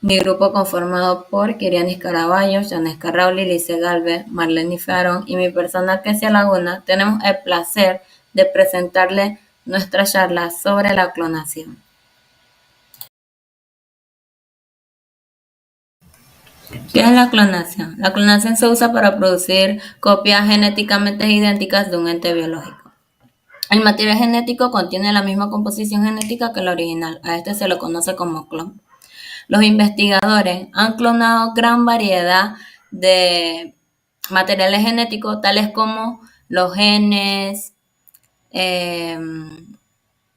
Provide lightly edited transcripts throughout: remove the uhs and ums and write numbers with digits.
Mi grupo conformado por Kirianis Caraballo, Yanesca Rauli, Lice Galvez, Marlene Farón y mi persona Kesia Laguna tenemos el placer de presentarle nuestra charla sobre la clonación. ¿Qué es la clonación? La clonación se usa para producir copias genéticamente idénticas de un ente biológico. El material genético contiene la misma composición genética que el original. A este se lo conoce como clon. Los investigadores han clonado gran variedad de materiales genéticos, tales como los genes, eh,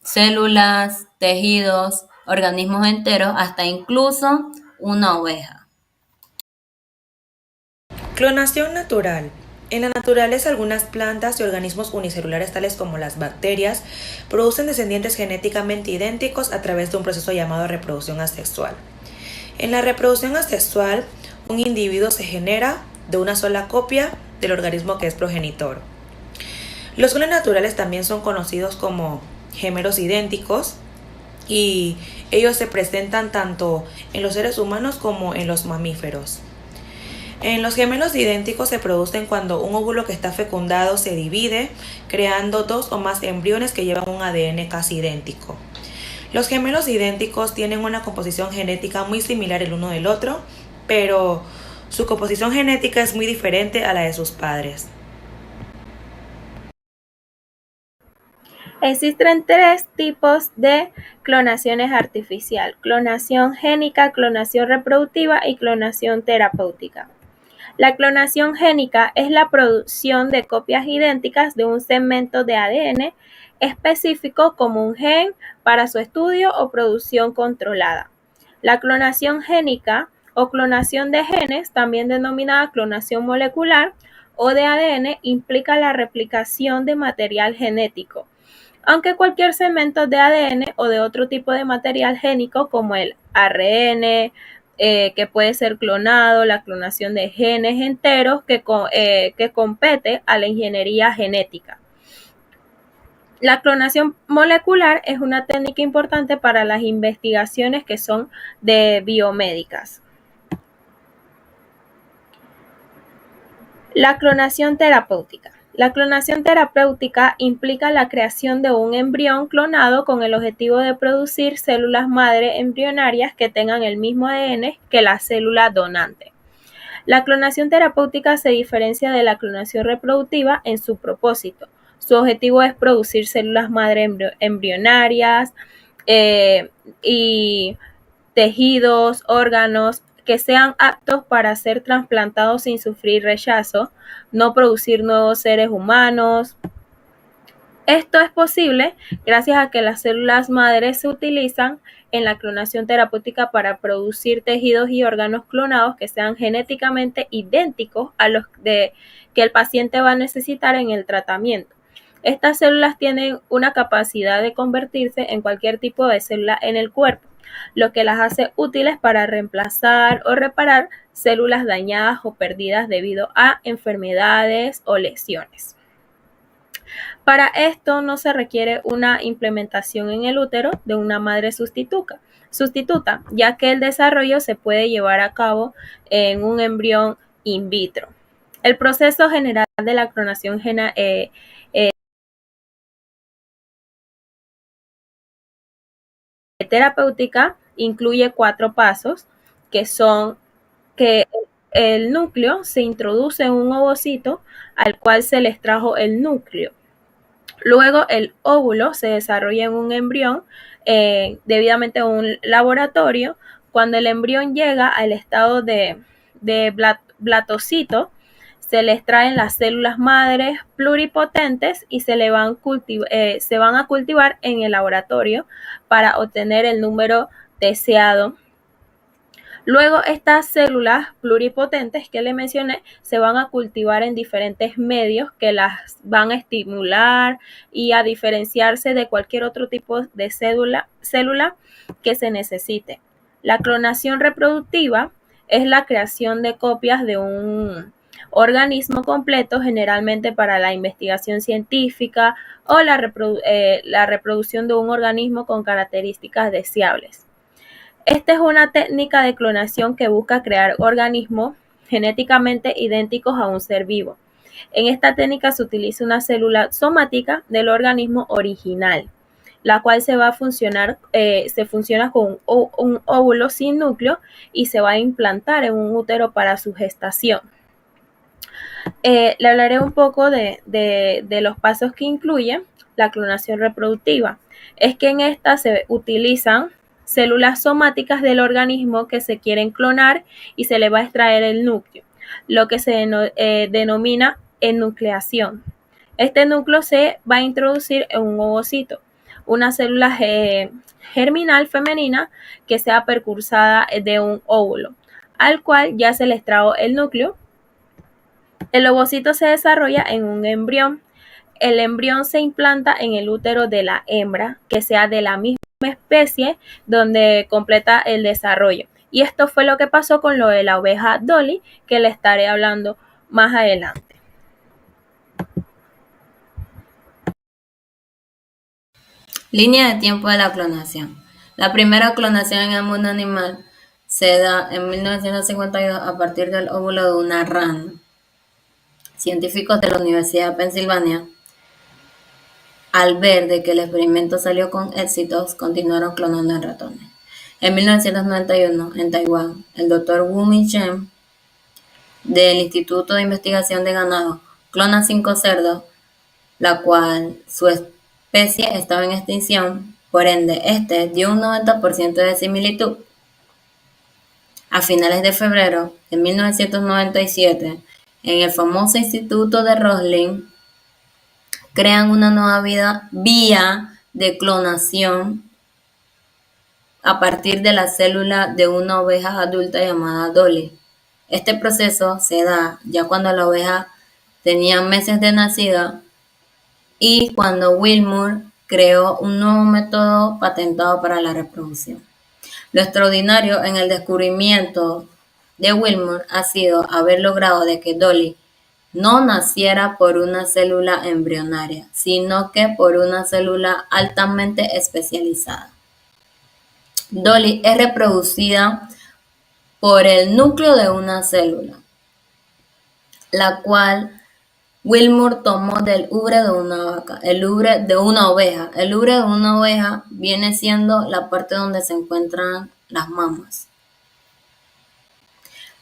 células, tejidos, organismos enteros, hasta incluso una oveja. Clonación natural. En la naturaleza, algunas plantas y organismos unicelulares tales como las bacterias producen descendientes genéticamente idénticos a través de un proceso llamado reproducción asexual. En la reproducción asexual, un individuo se genera de una sola copia del organismo que es progenitor. Los clones naturales también son conocidos como gemelos idénticos y ellos se presentan tanto en los seres humanos como en los mamíferos. En los gemelos idénticos se producen cuando un óvulo que está fecundado se divide, creando dos o más embriones que llevan un ADN casi idéntico. Los gemelos idénticos tienen una composición genética muy similar el uno del otro, pero su composición genética es muy diferente a la de sus padres. Existen tres tipos de clonaciones artificial: clonación génica, clonación reproductiva y clonación terapéutica. La clonación génica es la producción de copias idénticas de un segmento de ADN específico como un gen para su estudio o producción controlada. La clonación génica o clonación de genes, también denominada clonación molecular o de ADN, implica la replicación de material genético, aunque cualquier segmento de ADN o de otro tipo de material génico como el ARN, que puede ser clonado, la clonación de genes enteros que compete a la ingeniería genética. La clonación molecular es una técnica importante para las investigaciones que son de biomédicas. La clonación terapéutica. La clonación terapéutica implica la creación de un embrión clonado con el objetivo de producir células madre embrionarias que tengan el mismo ADN que la célula donante. La clonación terapéutica se diferencia de la clonación reproductiva en su propósito. Su objetivo es producir células madre embrionarias y tejidos, órganos que sean aptos para ser trasplantados sin sufrir rechazo, no producir nuevos seres humanos. Esto es posible gracias a que las células madres se utilizan en la clonación terapéutica para producir tejidos y órganos clonados que sean genéticamente idénticos a los que el paciente va a necesitar en el tratamiento. Estas células tienen una capacidad de convertirse en cualquier tipo de célula en el cuerpo, lo que las hace útiles para reemplazar o reparar células dañadas o perdidas debido a enfermedades o lesiones. Para esto no se requiere una implementación en el útero de una madre sustituta, ya que el desarrollo se puede llevar a cabo en un embrión in vitro. El proceso general de la clonación terapéutica incluye 4 pasos, que son que el núcleo se introduce en un ovocito al cual se le extrajo el núcleo. Luego el óvulo se desarrolla en un embrión debidamente en un laboratorio. Cuando el embrión llega al estado de blatocito, se le extraen las células madres pluripotentes y se van a cultivar en el laboratorio para obtener el número deseado. Luego estas células pluripotentes que le mencioné se van a cultivar en diferentes medios que las van a estimular y a diferenciarse de cualquier otro tipo de célula que se necesite. La clonación reproductiva es la creación de copias de un organismo completo, generalmente para la investigación científica o la reproducción de un organismo con características deseables. Esta es una técnica de clonación que busca crear organismos genéticamente idénticos a un ser vivo. En esta técnica se utiliza una célula somática del organismo original, la cual se funciona con un óvulo sin núcleo y se va a implantar en un útero para su gestación. Le hablaré un poco de los pasos que incluye la clonación reproductiva. Es que en esta se utilizan células somáticas del organismo que se quieren clonar y se le va a extraer el núcleo, lo que se denomina enucleación. Este núcleo se va a introducir en un ovocito, una célula germinal femenina que sea precursada de un óvulo, al cual ya se le extrajo el núcleo. El ovocito se desarrolla en un embrión. El embrión se implanta en el útero de la hembra, que sea de la misma especie, donde completa el desarrollo. Y esto fue lo que pasó con lo de la oveja Dolly, que le estaré hablando más adelante. Línea de tiempo de la clonación. La primera clonación en el mundo animal se da en 1952 a partir del óvulo de una rana. Científicos de la Universidad de Pensilvania, al ver de que el experimento salió con éxitos, continuaron clonando en ratones. En 1991, en Taiwán, el Dr. Wu Minchen del Instituto de Investigación de Ganado clona 5 cerdos, la cual su especie estaba en extinción, por ende, este dio un 90% de similitud. A finales de febrero de 1997, en el famoso Instituto de Roslin, crean una nueva vía de clonación a partir de la célula de una oveja adulta llamada Dolly. Este proceso se da ya cuando la oveja tenía meses de nacida y cuando Wilmore creó un nuevo método patentado para la reproducción. Lo extraordinario en el descubrimiento de Wilmore ha sido haber logrado de que Dolly no naciera por una célula embrionaria, sino que por una célula altamente especializada. Dolly es reproducida por el núcleo de una célula, la cual Wilmore tomó del ubre de una vaca, el ubre de una oveja. El ubre de una oveja viene siendo la parte donde se encuentran las mamas.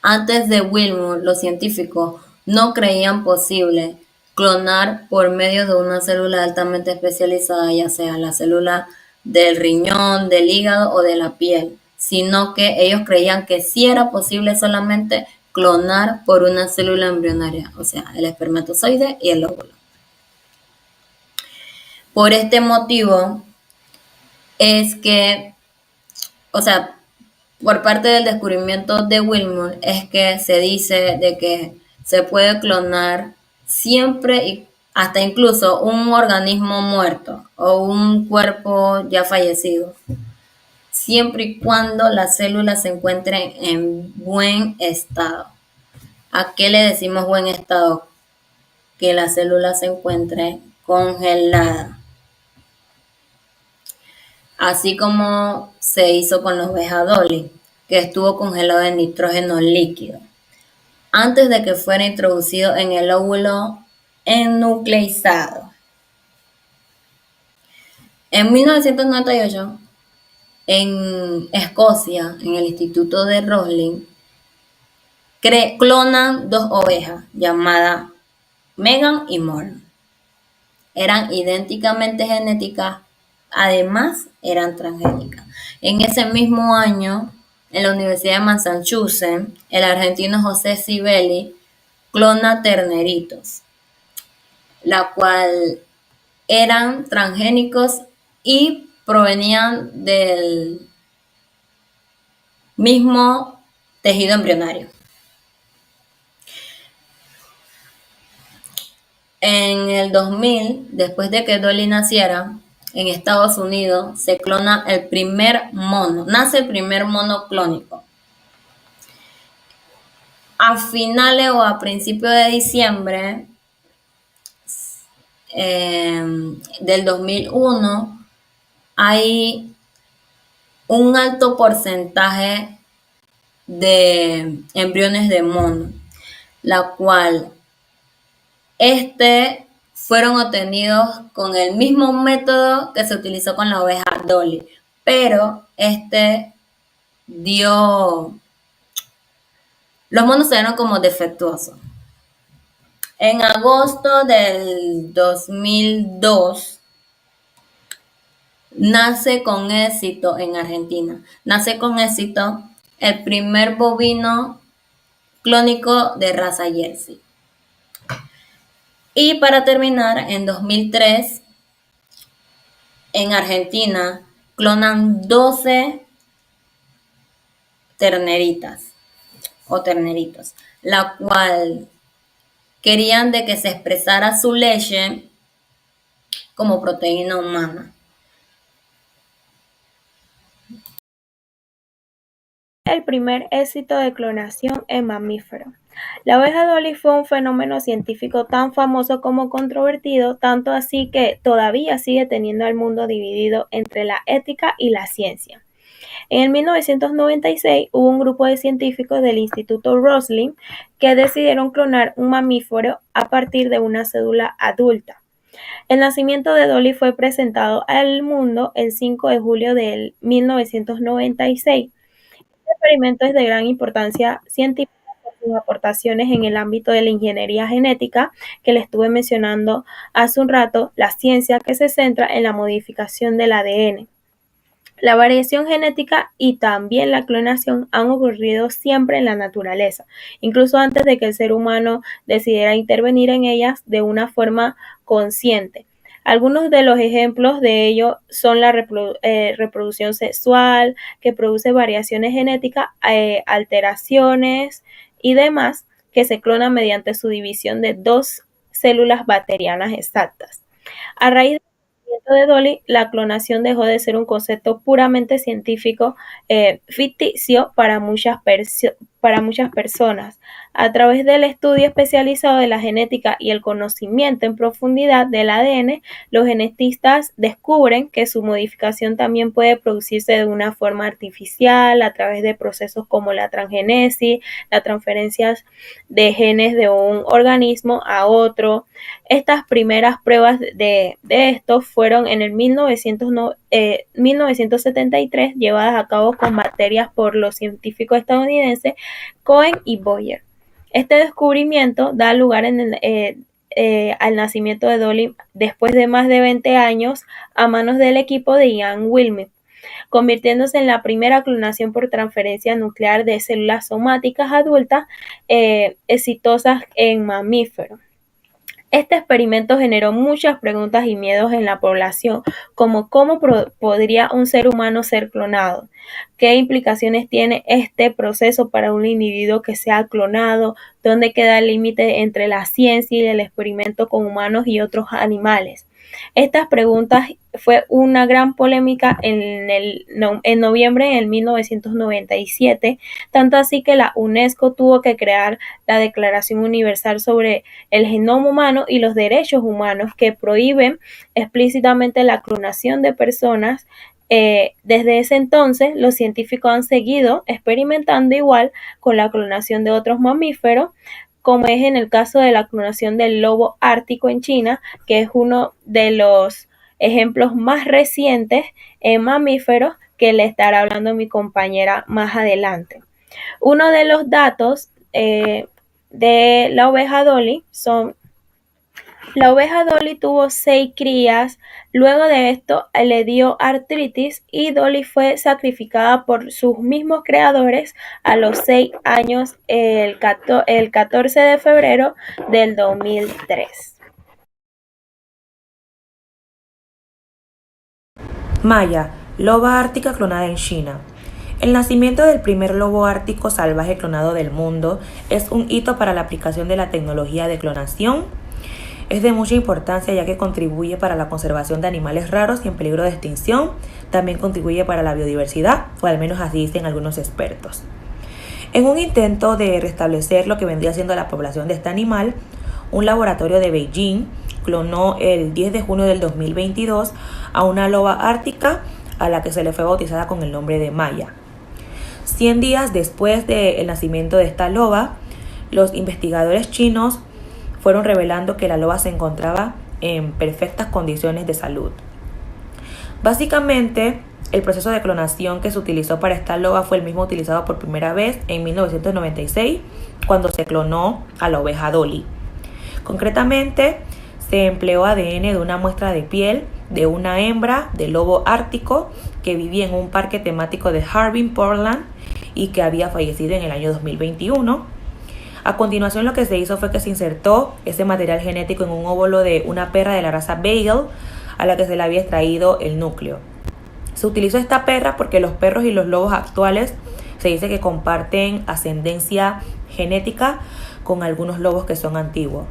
Antes de Wilmore, los científicos no creían posible clonar por medio de una célula altamente especializada, ya sea la célula del riñón, del hígado o de la piel, sino que ellos creían que sí era posible solamente clonar por una célula embrionaria, o sea, el espermatozoide y el óvulo. Por este motivo es que, o sea, por parte del descubrimiento de Wilmore es que se dice de que se puede clonar siempre y hasta incluso un organismo muerto o un cuerpo ya fallecido, siempre y cuando las células se encuentren en buen estado. ¿A qué le decimos buen estado? Que la célula se encuentre congelada. Así como se hizo con la oveja Dolly, que estuvo congelado en nitrógeno líquido, antes de que fuera introducido en el óvulo enucleizado. En 1998, en Escocia, en el Instituto de Roslin, clonan 2 ovejas llamadas Megan y Morn. Eran idénticamente genéticas, además eran transgénicas. En ese mismo año, en la Universidad de Massachusetts, el argentino José Sibeli clona terneritos, la cual eran transgénicos y provenían del mismo tejido embrionario. En el 2000, después de que Dolly naciera, en Estados Unidos se clona el primer mono, nace el primer mono clónico. A finales o a principios de diciembre del 2001, hay un alto porcentaje de embriones de mono, la cual fueron obtenidos con el mismo método que se utilizó con la oveja Dolly, pero los monos se dieron como defectuosos. En agosto del 2002 nace con éxito en Argentina. Nace con éxito el primer bovino clónico de raza Jersey. Y para terminar, en 2003, en Argentina, clonan 12 terneritas o terneritos, la cual querían de que se expresara su leche como proteína humana. El primer éxito de clonación en mamífero. La oveja Dolly fue un fenómeno científico tan famoso como controvertido, tanto así que todavía sigue teniendo al mundo dividido entre la ética y la ciencia. En el 1996 hubo un grupo de científicos del Instituto Roslin que decidieron clonar un mamífero a partir de una cédula adulta. El nacimiento de Dolly fue presentado al mundo el 5 de julio de 1996. Este experimento es de gran importancia científica por sus aportaciones en el ámbito de la ingeniería genética que le estuve mencionando hace un rato, la ciencia que se centra en la modificación del ADN. La variación genética y también la clonación han ocurrido siempre en la naturaleza, incluso antes de que el ser humano decidiera intervenir en ellas de una forma consciente. Algunos de los ejemplos de ello son la reproducción sexual, que produce variaciones genéticas, alteraciones y demás, que se clonan mediante su división de 2 células bacterianas exactas. A raíz de Dolly, la clonación dejó de ser un concepto puramente científico ficticio para muchas personas. A través del estudio especializado de la genética y el conocimiento en profundidad del ADN, los genetistas descubren que su modificación también puede producirse de una forma artificial a través de procesos como la transgénesis, las transferencias de genes de un organismo a otro. Estas primeras pruebas de esto fueron en el 1973 llevadas a cabo con bacterias por los científicos estadounidenses Cohen y Boyer. Este descubrimiento da lugar al nacimiento de Dolly después de más de 20 años a manos del equipo de Ian Wilmut, convirtiéndose en la primera clonación por transferencia nuclear de células somáticas adultas exitosas en mamíferos. Este experimento generó muchas preguntas y miedos en la población, como cómo podría un ser humano ser clonado, qué implicaciones tiene este proceso para un individuo que sea clonado, dónde queda el límite entre la ciencia y el experimento con humanos y otros animales. Estas preguntas fue una gran polémica en noviembre de 1997, tanto así que la UNESCO tuvo que crear la Declaración Universal sobre el Genoma Humano y los Derechos Humanos, que prohíben explícitamente la clonación de personas. Desde ese entonces, los científicos han seguido experimentando igual con la clonación de otros mamíferos, como es en el caso de la clonación del lobo ártico en China, que es uno de los ejemplos más recientes en mamíferos que le estará hablando mi compañera más adelante. Uno de los datos de la oveja Dolly son: la oveja Dolly tuvo 6 crías, luego de esto le dio artritis y Dolly fue sacrificada por sus mismos creadores a los 6 años el 14 de febrero del 2003. Maya, loba ártica clonada en China. El nacimiento del primer lobo ártico salvaje clonado del mundo es un hito para la aplicación de la tecnología de clonación. Es de mucha importancia ya que contribuye para la conservación de animales raros y en peligro de extinción. También contribuye para la biodiversidad, o al menos así dicen algunos expertos. En un intento de restablecer lo que vendría siendo la población de este animal, un laboratorio de Beijing clonó el 10 de junio del 2022 a una loba ártica a la que se le fue bautizada con el nombre de Maya. 100 días después del nacimiento de esta loba, los investigadores chinos fueron revelando que la loba se encontraba en perfectas condiciones de salud. Básicamente, el proceso de clonación que se utilizó para esta loba fue el mismo utilizado por primera vez en 1996, cuando se clonó a la oveja Dolly. Concretamente, se empleó ADN de una muestra de piel de una hembra de lobo ártico que vivía en un parque temático de Harbin, Portland, y que había fallecido en el año 2021. A continuación, lo que se hizo fue que se insertó ese material genético en un óvulo de una perra de la raza Beagle, a la que se le había extraído el núcleo. Se utilizó esta perra porque los perros y los lobos actuales se dice que comparten ascendencia genética con algunos lobos que son antiguos.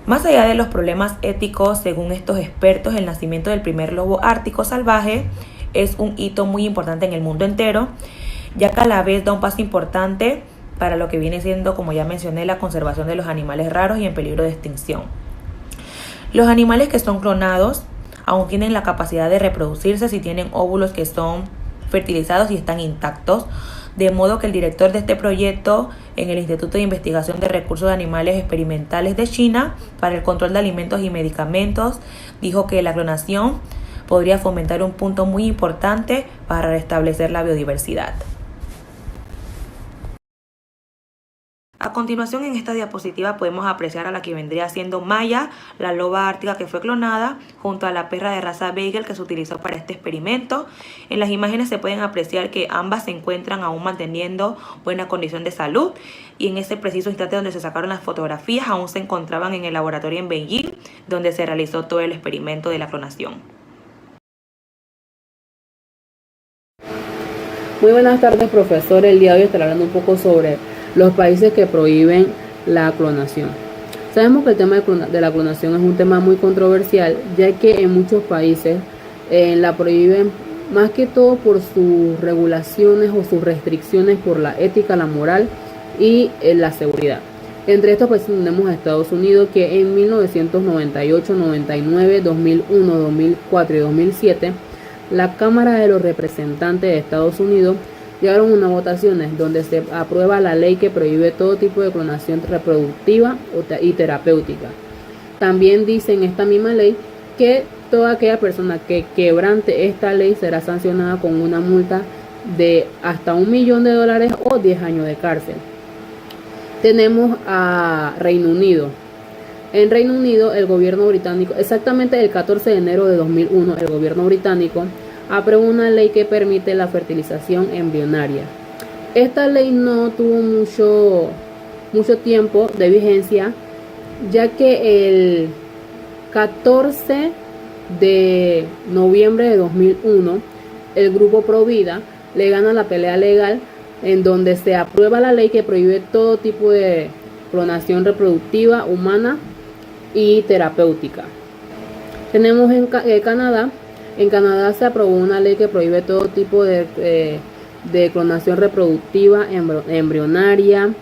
Más allá de los problemas éticos, según estos expertos, el nacimiento del primer lobo ártico salvaje es un hito muy importante en el mundo entero, ya que a la vez da un paso importante para lo que viene siendo, como ya mencioné, la conservación de los animales raros y en peligro de extinción. Los animales que son clonados aún tienen la capacidad de reproducirse si tienen óvulos que son fertilizados y están intactos, de modo que el director de este proyecto en el Instituto de Investigación de Recursos de Animales Experimentales de China para el Control de Alimentos y Medicamentos dijo que la clonación podría fomentar un punto muy importante para restablecer la biodiversidad. A continuación, en esta diapositiva podemos apreciar a la que vendría siendo Maya, la loba ártica que fue clonada, junto a la perra de raza Beagle que se utilizó para este experimento. En las imágenes se pueden apreciar que ambas se encuentran aún manteniendo buena condición de salud, y en ese preciso instante donde se sacaron las fotografías aún se encontraban en el laboratorio en Beijing, donde se realizó todo el experimento de la clonación. Muy buenas tardes, profesor. El día de hoy estaré hablando un poco sobre los países que prohíben la clonación. Sabemos que el tema de la clonación es un tema muy controversial, ya que en muchos países la prohíben más que todo por sus regulaciones o sus restricciones por la ética, la moral y la seguridad. Entre estos países tenemos a Estados Unidos, que en 1998, 99, 2001, 2004 y 2007 la Cámara de los Representantes de Estados Unidos llegaron a unas votaciones donde se aprueba la ley que prohíbe todo tipo de clonación reproductiva y terapéutica. También dice en esta misma ley que toda aquella persona que quebrante esta ley será sancionada con una multa de hasta $1 millón o 10 años de cárcel. Tenemos a Reino Unido. En Reino Unido, el gobierno británico, exactamente el 14 de enero de 2001, el gobierno británico aprobó una ley que permite la fertilización embrionaria. Esta ley no tuvo mucho tiempo de vigencia, ya que el 14 de noviembre de 2001, el grupo Provida le gana la pelea legal en donde se aprueba la ley que prohíbe todo tipo de clonación reproductiva humana y terapéutica. Tenemos en Canadá. En Canadá se aprobó una ley que prohíbe todo tipo de clonación reproductiva embrionaria,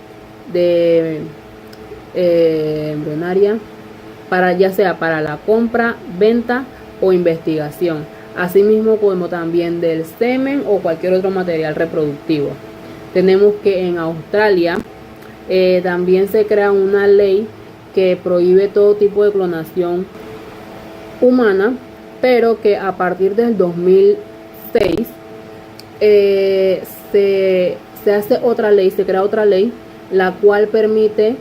para ya sea para la compra, venta o investigación, asimismo como también del semen o cualquier otro material reproductivo. Tenemos que en Australia también se crea una ley que prohíbe todo tipo de clonación humana, pero que a partir del 2006 se hace otra ley, se crea otra ley, la cual permite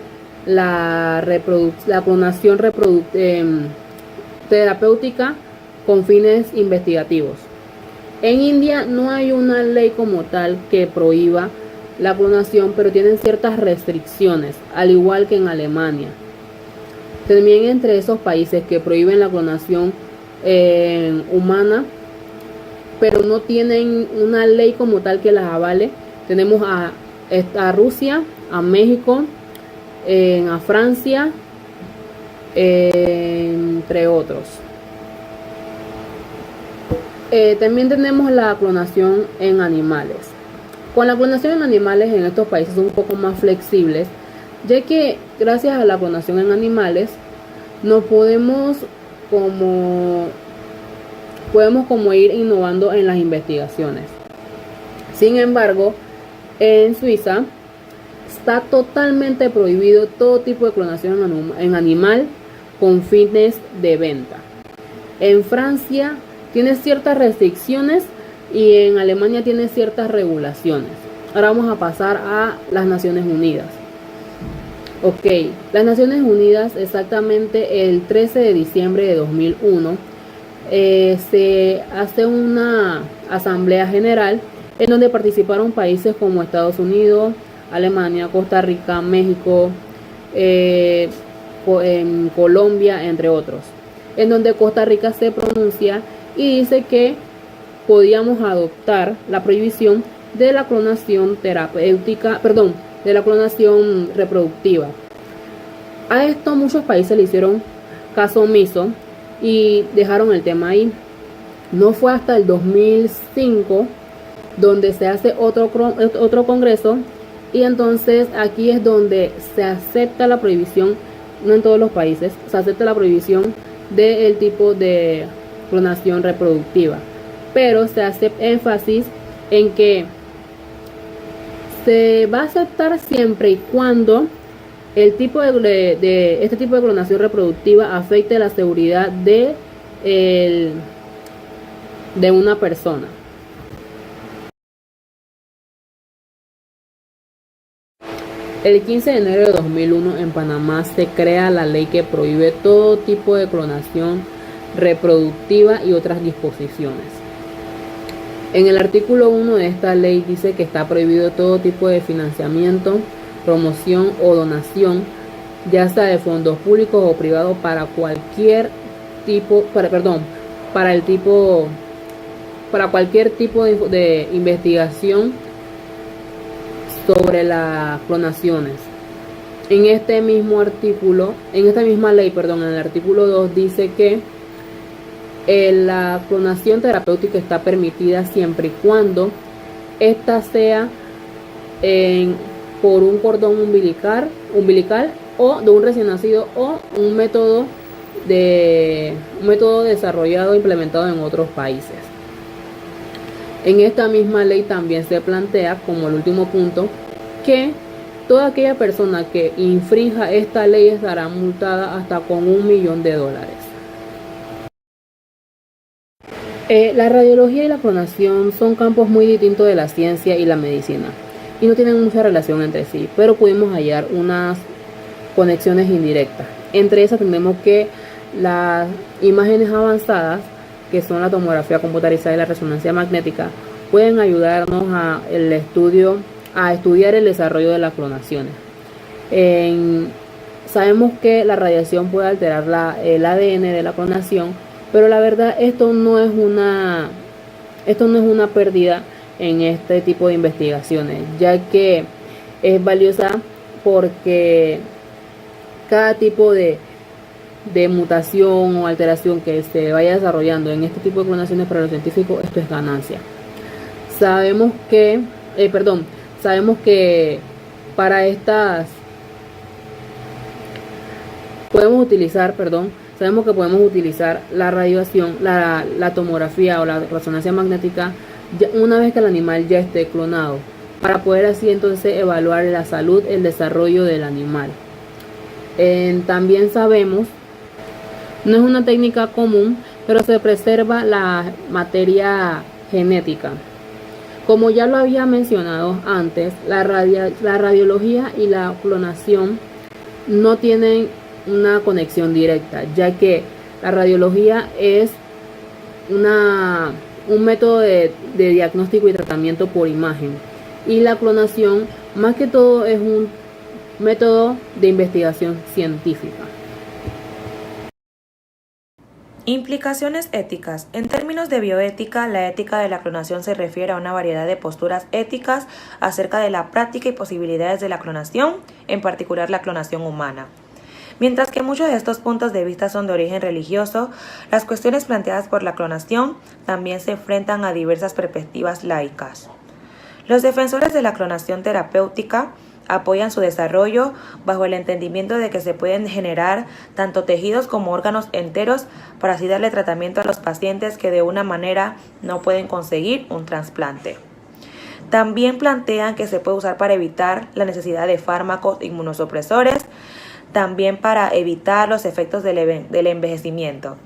la clonación terapéutica con fines investigativos. En India no hay una ley como tal que prohíba la clonación, pero tienen ciertas restricciones, al igual que en Alemania. También entre esos países que prohíben la clonación humana, pero no tienen una ley como tal que las avale, tenemos a Rusia, a México, a Francia, entre otros. También tenemos la clonación en animales. Con la clonación en animales en estos países son un poco más flexibles, ya que gracias a la clonación en animales no podemos como podemos como ir innovando en las investigaciones. Sin embargo, en Suiza está totalmente prohibido todo tipo de clonación en animal con fines de venta. En Francia tiene ciertas restricciones y en Alemania tiene ciertas regulaciones. Ahora vamos a pasar a las Naciones Unidas. Ok, las Naciones Unidas exactamente el 13 de diciembre de 2001 se hace una asamblea general en donde participaron países como Estados Unidos, Alemania, Costa Rica, México, en Colombia, entre otros, en donde Costa Rica se pronuncia y dice que podíamos adoptar la prohibición de la clonación terapéutica, perdón, de la clonación reproductiva. A esto muchos países le hicieron caso omiso y dejaron el tema ahí. No fue hasta el 2005 donde se hace otro congreso y entonces aquí es donde se acepta la prohibición, no en todos los países, se acepta la prohibición del tipo de clonación reproductiva, pero se hace énfasis en que se va a aceptar siempre y cuando el tipo de este tipo de clonación reproductiva afecte la seguridad de una persona. El 15 de enero de 2001 en Panamá se crea la ley que prohíbe todo tipo de clonación reproductiva y otras disposiciones. En el artículo 1 de esta ley dice que está prohibido todo tipo de financiamiento, promoción o donación, ya sea de fondos públicos o privados para cualquier tipo, para cualquier tipo de investigación sobre las clonaciones. En este mismo artículo, en esta misma ley, en el artículo 2 dice que la clonación terapéutica está permitida siempre y cuando esta sea por un cordón umbilical o de un recién nacido o un método desarrollado e implementado en otros países. En esta misma ley también se plantea como el último punto que toda aquella persona que infrinja esta ley estará multada hasta con $1.000.000. La radiología y la clonación son campos muy distintos de la ciencia y la medicina y no tienen mucha relación entre sí, pero pudimos hallar unas conexiones indirectas. Entre esas tenemos que las imágenes avanzadas, que son la tomografía computarizada y la resonancia magnética, pueden ayudarnos a estudiar el desarrollo de las clonaciones. Sabemos que la radiación puede alterar el ADN de la clonación, pero la verdad esto no es una pérdida en este tipo de investigaciones, ya que es valiosa porque cada tipo de mutación o alteración que se vaya desarrollando en este tipo de clonaciones para los científicos, esto es ganancia. Sabemos que para estas sabemos que podemos utilizar la radiación, la tomografía o la resonancia magnética una vez que el animal ya esté clonado, para poder así entonces evaluar la salud, el desarrollo del animal. También sabemos, no es una técnica común, pero se preserva la materia genética. Como ya lo había mencionado antes, la radiología y la clonación no tienen una conexión directa, ya que la radiología es un método de diagnóstico y tratamiento por imagen, y la clonación más que todo es un método de investigación científica. Implicaciones éticas. En términos de bioética, la ética de la clonación se refiere a una variedad de posturas éticas acerca de la práctica y posibilidades de la clonación, en particular la clonación humana. Mientras que muchos de estos puntos de vista son de origen religioso, las cuestiones planteadas por la clonación también se enfrentan a diversas perspectivas laicas. Los defensores de la clonación terapéutica apoyan su desarrollo bajo el entendimiento de que se pueden generar tanto tejidos como órganos enteros para así darle tratamiento a los pacientes que de una manera no pueden conseguir un trasplante. También plantean que se puede usar para evitar la necesidad de fármacos inmunosupresores, también para evitar los efectos del envejecimiento.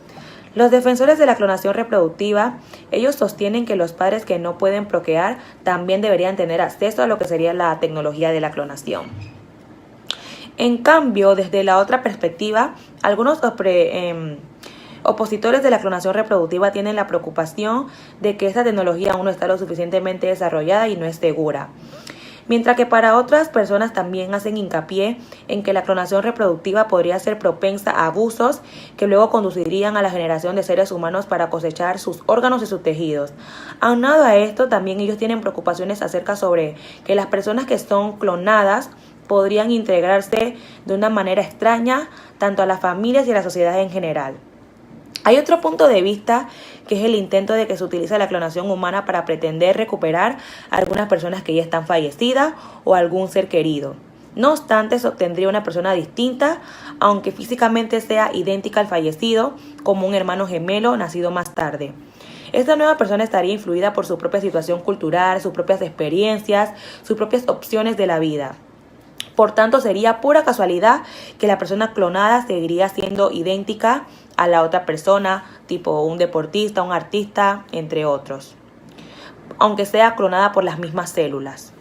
Los defensores de la clonación reproductiva, ellos sostienen que los padres que no pueden procrear también deberían tener acceso a lo que sería la tecnología de la clonación. En cambio, desde la otra perspectiva, algunos opositores de la clonación reproductiva tienen la preocupación de que esta tecnología aún no está lo suficientemente desarrollada y no es segura. Mientras que para otras personas también hacen hincapié en que la clonación reproductiva podría ser propensa a abusos que luego conducirían a la generación de seres humanos para cosechar sus órganos y sus tejidos. Aunado a esto, también ellos tienen preocupaciones acerca sobre que las personas que son clonadas podrían integrarse de una manera extraña tanto a las familias y a la sociedad en general. Hay otro punto de vista que es el intento de que se utilice la clonación humana para pretender recuperar a algunas personas que ya están fallecidas o algún ser querido. No obstante, se obtendría una persona distinta, aunque físicamente sea idéntica al fallecido, como un hermano gemelo nacido más tarde. Esta nueva persona estaría influida por su propia situación cultural, sus propias experiencias, sus propias opciones de la vida. Por tanto, sería pura casualidad que la persona clonada seguiría siendo idéntica a la otra persona, tipo un deportista, un artista, entre otros, aunque sea clonada por las mismas células.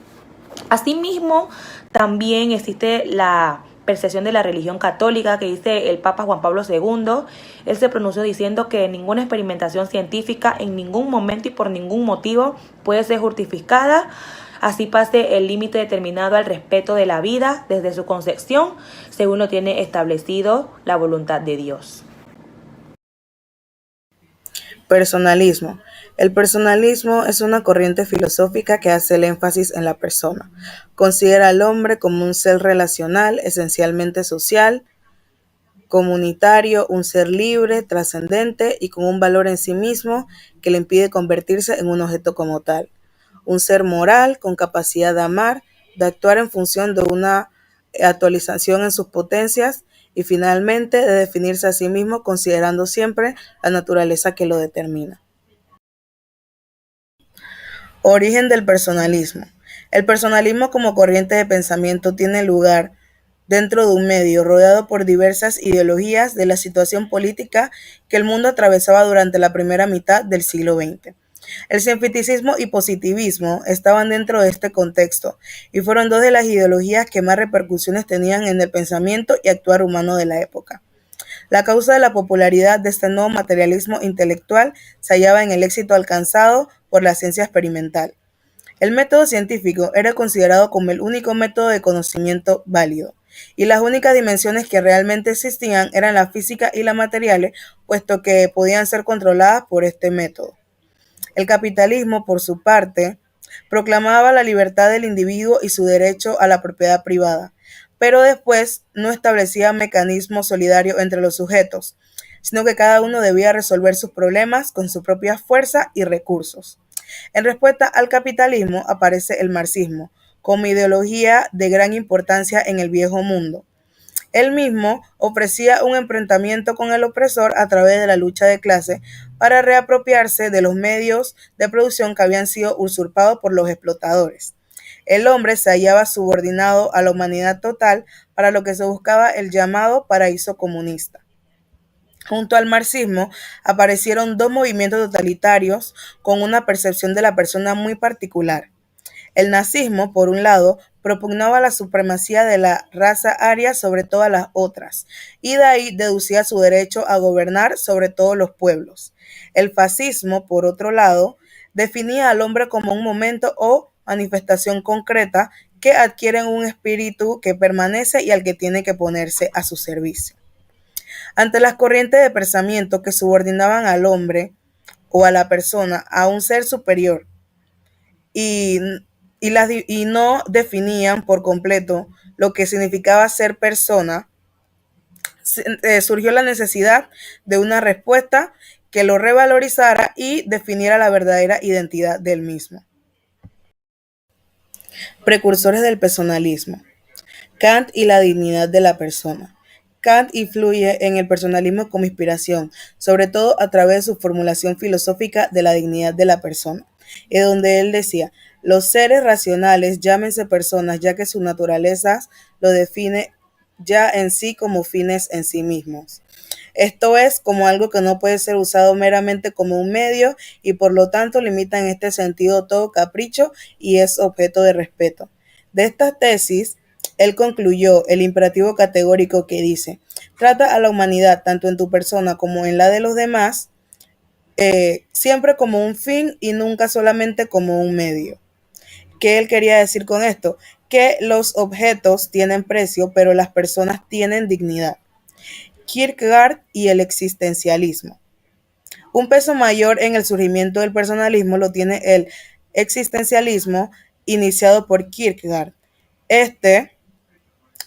Asimismo, también existe la percepción de la religión católica que dice el Papa Juan Pablo II. Él se pronunció diciendo que ninguna experimentación científica en ningún momento y por ningún motivo puede ser justificada, así pase el límite determinado al respeto de la vida desde su concepción, según lo tiene establecido la voluntad de Dios. Personalismo. El personalismo es una corriente filosófica que hace el énfasis en la persona. Considera al hombre como un ser relacional, esencialmente social, comunitario, un ser libre, trascendente y con un valor en sí mismo que le impide convertirse en un objeto como tal. Un ser moral con capacidad de amar, de actuar en función de una actualización en sus potencias y finalmente de definirse a sí mismo considerando siempre la naturaleza que lo determina. Origen del personalismo. El personalismo como corriente de pensamiento tiene lugar dentro de un medio rodeado por diversas ideologías de la situación política que el mundo atravesaba durante la primera mitad del siglo XX. El cientificismo y positivismo estaban dentro de este contexto y fueron dos de las ideologías que más repercusiones tenían en el pensamiento y actuar humano de la época. La causa de la popularidad de este nuevo materialismo intelectual se hallaba en el éxito alcanzado por la ciencia experimental. El método científico era considerado como el único método de conocimiento válido, y las únicas dimensiones que realmente existían eran la física y las materiales, puesto que podían ser controladas por este método. El capitalismo, por su parte, proclamaba la libertad del individuo y su derecho a la propiedad privada, pero después no establecía mecanismos solidarios entre los sujetos, sino que cada uno debía resolver sus problemas con su propia fuerza y recursos. En respuesta al capitalismo aparece el marxismo, como ideología de gran importancia en el viejo mundo. Él mismo ofrecía un enfrentamiento con el opresor a través de la lucha de clase para reapropiarse de los medios de producción que habían sido usurpados por los explotadores. El hombre se hallaba subordinado a la humanidad total, para lo que se buscaba el llamado paraíso comunista. Junto al marxismo aparecieron dos movimientos totalitarios con una percepción de la persona muy particular. El nazismo, por un lado, propugnaba la supremacía de la raza aria sobre todas las otras, y de ahí deducía su derecho a gobernar sobre todos los pueblos. El fascismo, por otro lado, definía al hombre como un momento o manifestación concreta que adquiere un espíritu que permanece y al que tiene que ponerse a su servicio. Ante las corrientes de pensamiento que subordinaban al hombre o a la persona a un ser superior y no definían por completo lo que significaba ser persona, surgió la necesidad de una respuesta que lo revalorizara y definiera la verdadera identidad del mismo. Precursores del personalismo. Kant y la dignidad de la persona. Kant influye en el personalismo como inspiración, sobre todo a través de su formulación filosófica de la dignidad de la persona, en donde él decía, los seres racionales llámense personas ya que su naturaleza lo define ya en sí como fines en sí mismos. Esto es como algo que no puede ser usado meramente como un medio y por lo tanto limita en este sentido todo capricho y es objeto de respeto. De esta tesis, él concluyó el imperativo categórico que dice, trata a la humanidad tanto en tu persona como en la de los demás, siempre como un fin y nunca solamente como un medio. ¿Qué él quería decir con esto? Que los objetos tienen precio, pero las personas tienen dignidad. Kierkegaard y el existencialismo. Un peso mayor en el surgimiento del personalismo lo tiene el existencialismo iniciado por Kierkegaard. Este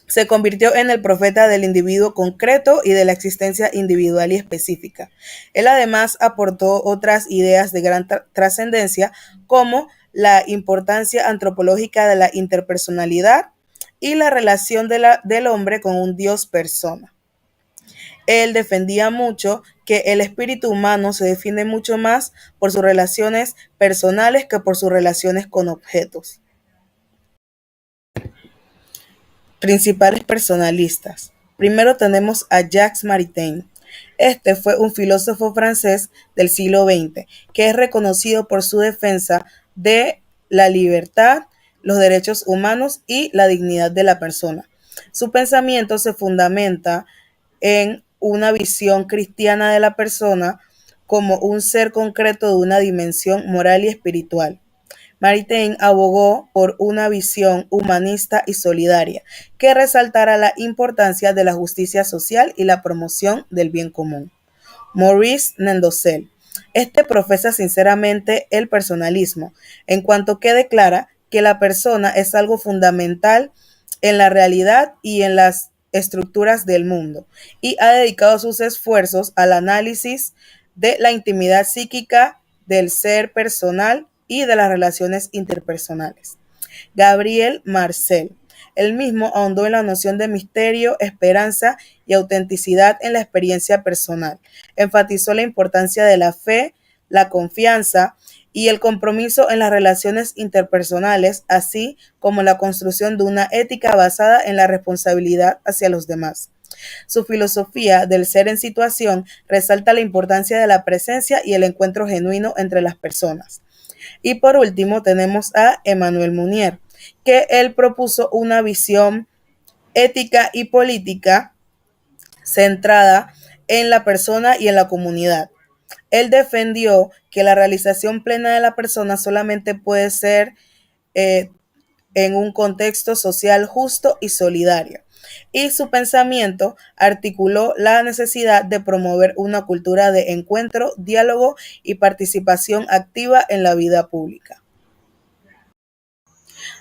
se convirtió en el profeta del individuo concreto y de la existencia individual y específica. Él además aportó otras ideas de gran trascendencia como la importancia antropológica de la interpersonalidad y la relación del hombre con un Dios persona. Él defendía mucho que el espíritu humano se define mucho más por sus relaciones personales que por sus relaciones con objetos. Principales personalistas. Primero tenemos a Jacques Maritain. Este fue un filósofo francés del siglo XX que es reconocido por su defensa de la libertad, los derechos humanos y la dignidad de la persona. Su pensamiento se fundamenta en una visión cristiana de la persona como un ser concreto de una dimensión moral y espiritual. Maritain abogó por una visión humanista y solidaria que resaltara la importancia de la justicia social y la promoción del bien común. Maurice Nendozel. Este profesa sinceramente el personalismo, en cuanto que declara que la persona es algo fundamental en la realidad y en las estructuras del mundo, y ha dedicado sus esfuerzos al análisis de la intimidad psíquica del ser personal y de las relaciones interpersonales. Gabriel Marcel. Él mismo ahondó en la noción de misterio, esperanza y autenticidad en la experiencia personal. Enfatizó la importancia de la fe, la confianza y el compromiso en las relaciones interpersonales, así como la construcción de una ética basada en la responsabilidad hacia los demás. Su filosofía del ser en situación resalta la importancia de la presencia y el encuentro genuino entre las personas. Y por último tenemos a Emmanuel Mounier, que él propuso una visión ética y política centrada en la persona y en la comunidad. Él defendió que la realización plena de la persona solamente puede ser en un contexto social justo y solidario. Y su pensamiento articuló la necesidad de promover una cultura de encuentro, diálogo y participación activa en la vida pública.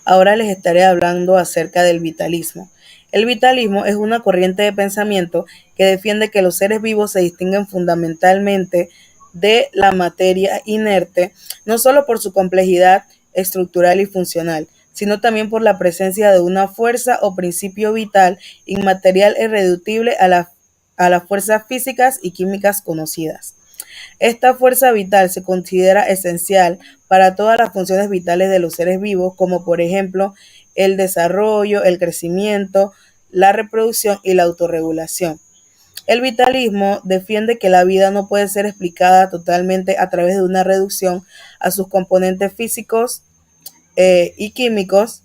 Ahora les estaré hablando acerca del vitalismo. El vitalismo es una corriente de pensamiento que defiende que los seres vivos se distinguen fundamentalmente de la materia inerte, no solo por su complejidad estructural y funcional, sino también por la presencia de una fuerza o principio vital, inmaterial e irreductible a las fuerzas físicas y químicas conocidas. Esta fuerza vital se considera esencial para todas las funciones vitales de los seres vivos, como por ejemplo el desarrollo, el crecimiento, la reproducción y la autorregulación. El vitalismo defiende que la vida no puede ser explicada totalmente a través de una reducción a sus componentes físicos y químicos,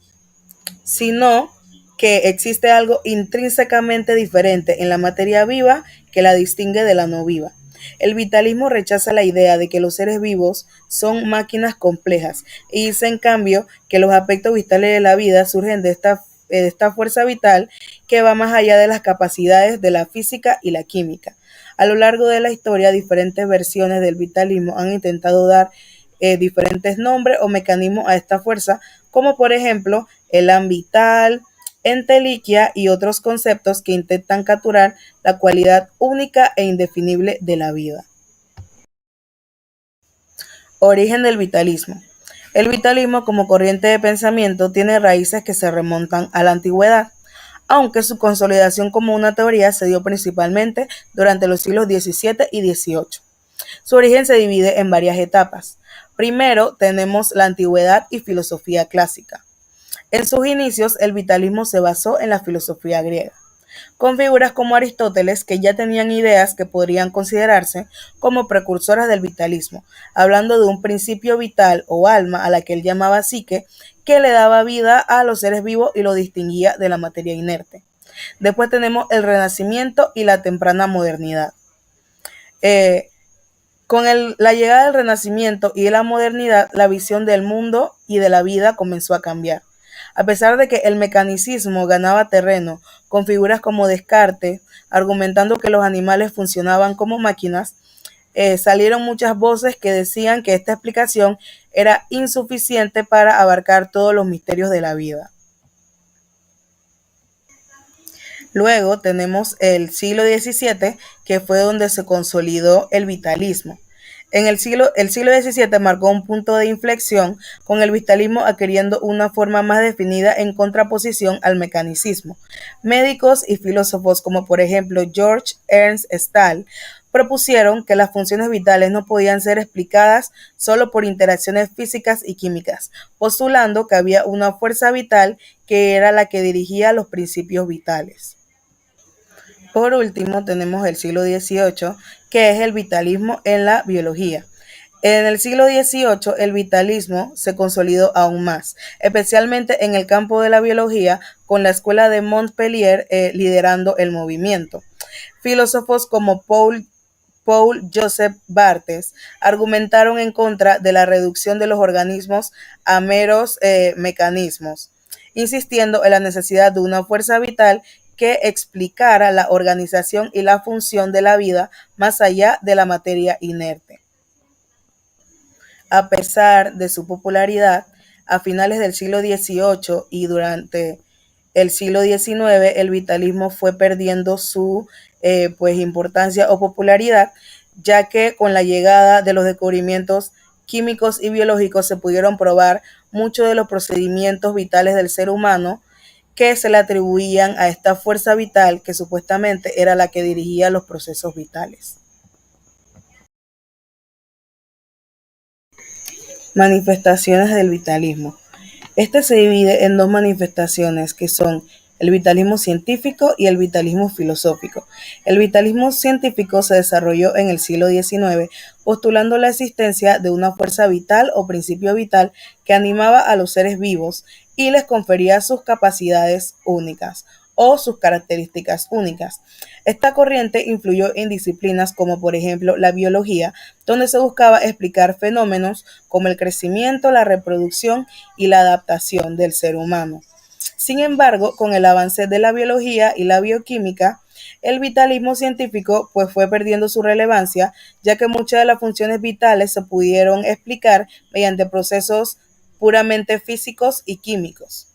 sino que existe algo intrínsecamente diferente en la materia viva que la distingue de la no viva. El vitalismo rechaza la idea de que los seres vivos son máquinas complejas y dice en cambio que los aspectos vitales de la vida surgen de esta fuerza vital que va más allá de las capacidades de la física y la química. A lo largo de la historia, diferentes versiones del vitalismo han intentado dar diferentes nombres o mecanismos a esta fuerza, como por ejemplo elan vital, enteliquia y otros conceptos que intentan capturar la cualidad única e indefinible de la vida. Origen del vitalismo. El vitalismo como corriente de pensamiento tiene raíces que se remontan a la antigüedad. aunque su consolidación como una teoría se dio principalmente durante los siglos XVII y XVIII. Su origen se divide en varias etapas. Primero tenemos la antigüedad y filosofía clásica. En sus inicios, el vitalismo se basó en la filosofía griega, con figuras como Aristóteles que ya tenían ideas que podrían considerarse como precursoras del vitalismo, hablando de un principio vital o alma a la que él llamaba psique, que le daba vida a los seres vivos y lo distinguía de la materia inerte. Después tenemos el Renacimiento y la temprana modernidad. La llegada del Renacimiento y de la modernidad, la visión del mundo y de la vida comenzó a cambiar. A pesar de que el mecanicismo ganaba terreno con figuras como Descartes, argumentando que los animales funcionaban como máquinas, salieron muchas voces que decían que esta explicación era insuficiente para abarcar todos los misterios de la vida. Luego tenemos el siglo XVII, que fue donde se consolidó el vitalismo. El siglo XVII marcó un punto de inflexión, con el vitalismo adquiriendo una forma más definida en contraposición al mecanicismo. Médicos y filósofos como por ejemplo George Ernst Stahl propusieron que las funciones vitales no podían ser explicadas solo por interacciones físicas y químicas, postulando que había una fuerza vital que era la que dirigía los principios vitales. Por último, tenemos el siglo XVIII, que es el vitalismo en la biología. En el siglo XVIII, el vitalismo se consolidó aún más, especialmente en el campo de la biología, con la escuela de Montpellier liderando el movimiento. Filósofos como Paul-Joseph Barthes argumentaron en contra de la reducción de los organismos a meros mecanismos, insistiendo en la necesidad de una fuerza vital que explicara la organización y la función de la vida más allá de la materia inerte. A pesar de su popularidad, a finales del siglo XVIII y durante el siglo XIX, el vitalismo fue perdiendo su importancia o popularidad, ya que con la llegada de los descubrimientos químicos y biológicos se pudieron probar muchos de los procedimientos vitales del ser humano que se le atribuían a esta fuerza vital que supuestamente era la que dirigía los procesos vitales. Manifestaciones del vitalismo. Este se divide en dos manifestaciones que son el vitalismo científico y el vitalismo filosófico. El vitalismo científico se desarrolló en el siglo XIX, postulando la existencia de una fuerza vital o principio vital que animaba a los seres vivos y les confería sus capacidades únicas o sus características únicas. Esta corriente influyó en disciplinas como por ejemplo la biología, donde se buscaba explicar fenómenos como el crecimiento, la reproducción y la adaptación del ser humano. Sin embargo, con el avance de la biología y la bioquímica, el vitalismo científico fue perdiendo su relevancia, ya que muchas de las funciones vitales se pudieron explicar mediante procesos puramente físicos y químicos.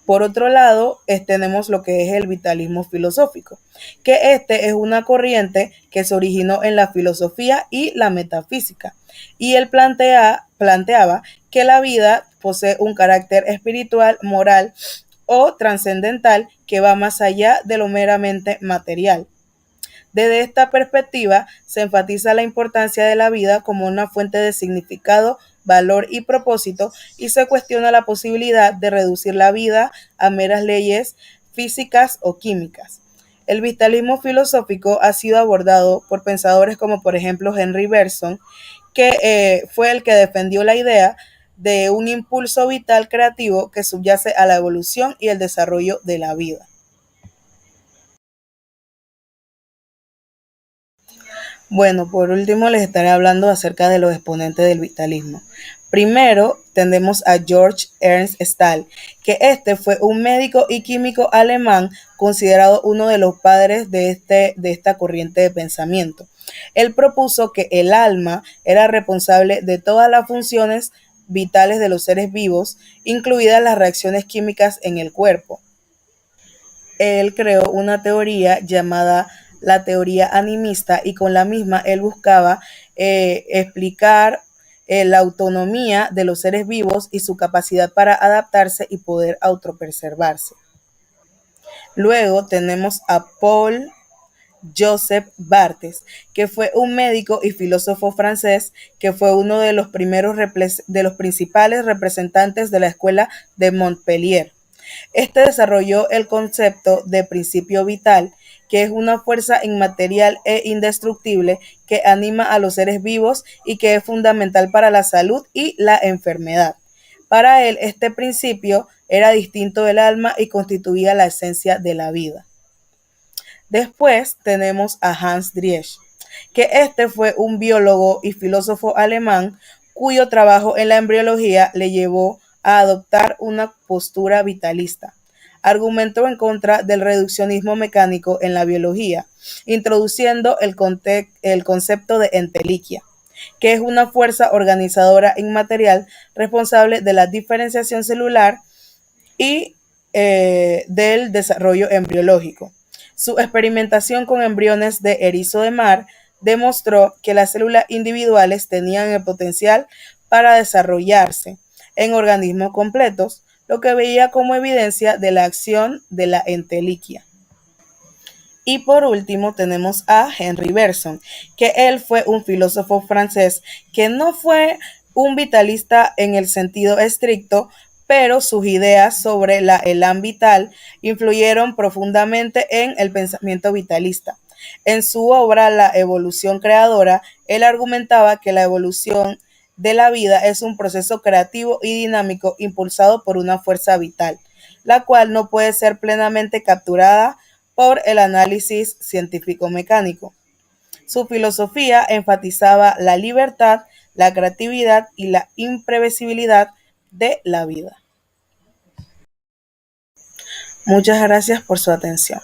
Por otro lado, tenemos lo que es el vitalismo filosófico, que es una corriente que se originó en la filosofía y la metafísica, y él planteaba que la vida posee un carácter espiritual, moral o trascendental que va más allá de lo meramente material. Desde esta perspectiva, se enfatiza la importancia de la vida como una fuente de significado, valor y propósito, y se cuestiona la posibilidad de reducir la vida a meras leyes físicas o químicas. El vitalismo filosófico ha sido abordado por pensadores como por ejemplo Henry Bergson, que fue el que defendió la idea de un impulso vital creativo que subyace a la evolución y el desarrollo de la vida. Bueno, por último les estaré hablando acerca de los exponentes del vitalismo. Primero tendremos a George Ernst Stahl, que fue un médico y químico alemán considerado uno de los padres de esta corriente de pensamiento. Él propuso que el alma era responsable de todas las funciones vitales de los seres vivos, incluidas las reacciones químicas en el cuerpo. Él creó una teoría llamada la teoría animista, y con la misma él buscaba explicar la autonomía de los seres vivos y su capacidad para adaptarse y poder autopreservarse. Luego tenemos a Paul Joseph Barthes, que fue un médico y filósofo francés que fue uno de los principales representantes de la escuela de Montpellier. Este desarrolló el concepto de principio vital, que es una fuerza inmaterial e indestructible que anima a los seres vivos y que es fundamental para la salud y la enfermedad. Para él, este principio era distinto del alma y constituía la esencia de la vida. Después tenemos a Hans Driesch, que este fue un biólogo y filósofo alemán cuyo trabajo en la embriología le llevó a adoptar una postura vitalista. Argumentó en contra del reduccionismo mecánico en la biología, introduciendo el concepto de enteliquia, que es una fuerza organizadora inmaterial responsable de la diferenciación celular y del desarrollo embriológico. Su experimentación con embriones de erizo de mar demostró que las células individuales tenían el potencial para desarrollarse en organismos completos, lo que veía como evidencia de la acción de la enteliquia. Y por último tenemos a Henri Bergson, que él fue un filósofo francés que no fue un vitalista en el sentido estricto, pero sus ideas sobre el elan vital influyeron profundamente en el pensamiento vitalista. En su obra La evolución creadora, él argumentaba que la evolución de la vida es un proceso creativo y dinámico impulsado por una fuerza vital, la cual no puede ser plenamente capturada por el análisis científico-mecánico. Su filosofía enfatizaba la libertad, la creatividad y la imprevisibilidad de la vida. Muchas gracias por su atención.